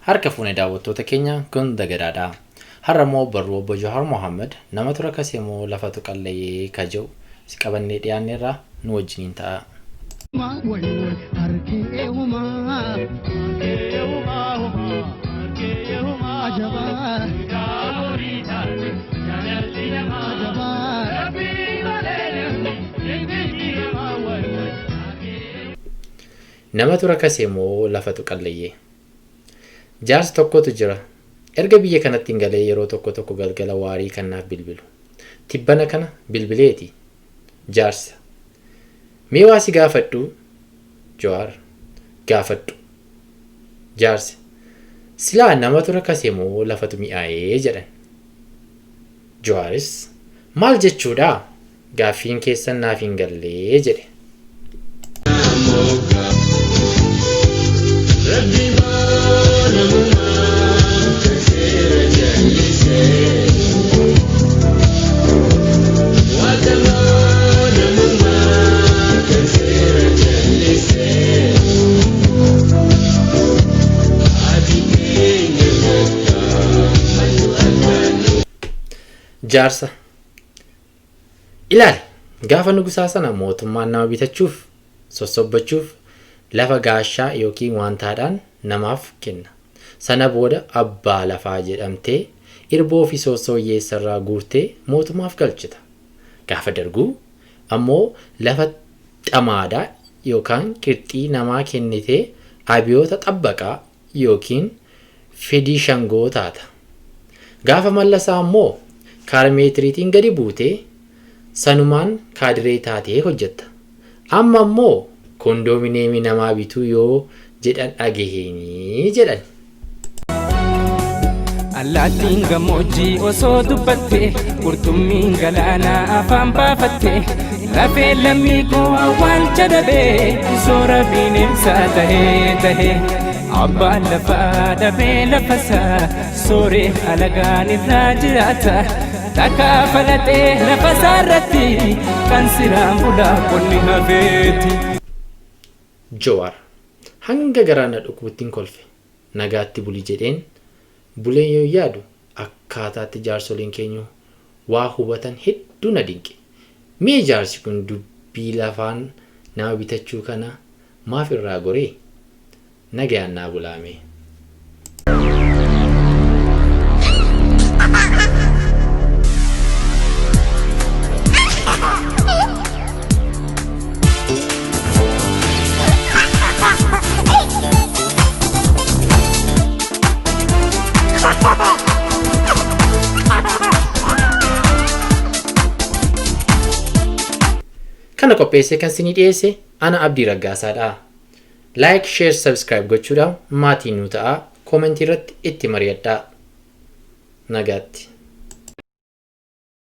Harka fuunee daawwattoota keenya kun The-Gadaadha. Har'a immoo barruu obbo Jawar Mohammed namatu rakase moo lafatu qaalaye ka jedhu si qabannee dhiyaanneerra nu wajjiniin ta'a. Namatu rakase moo lafatu qaalaye. Jaarsa tokkotu jira. Erga biyya kanatti galee yeroo tokko galgala waarii kanaaf bilbilu. Tibbana kana bilbileeti. Jaarsa. Mee waa si gaafadhu? Jawar. Gaafadhu. Jaarsa. Silaa namatu rakase moo lafatu mi'aayee jedhan. Jawaris maal jechuudha? Gaaffiin keessan naaf hin gallee jedhe. Jaarsa. Ilaali, gaafa nugusaa sana mootummaan nama bitachuuf sossobbachuuf lafa gaashaa yookiin wantaadhaan namaaf kenna. Sana booda abbaa lafaa jedhamtee irboo fi sossooyyeessarraa guurtee mootummaaf galchita. Gaafa darguu ammoo lafa xamaadaa yookaan qirxii namaa kennitee abiyoota xabbaqaa yookiin fedhii shangoo taata. Gaafa mallasaa ammoo kaarmeetiriitiin gadi buutee sanumaan kaadiree taatee hojjetta. Amma ammoo kondominiyeemii namaa bituu yoo jedhan dhagaheenii jedhan. Allaattiin gammoojjii osoo dubbattee qurxummiin galaanaa afaan baafattee rafee lammii koo awwaalcha dhabee soora bineensaa tahee abbaan lafaa dhabee lafasaa sooree alagaan irraa jiraata. Takka falatee lafa saarratti kan siraan bulaa qonni hafeeti. Jawar hanga garaana dhukkubuttiin kolfe nagaatti bulii jedheen buleen yoo yaadu akkaataatti jaarsoliin keenya waa hubatan hedduu na dinqe. Mee jaarsi kun dubbii lafaan nama bitachuu kana maaf irraa goree? Nagayaan naa bulaame. Kana qopheessee kan isinii dhiyeesse ana Abdii Raggaasaadha. Like, share, subscribe gochuudhaan maatiin nu ta'a. Comment irratti itti mari'adhaa. Nagaatti.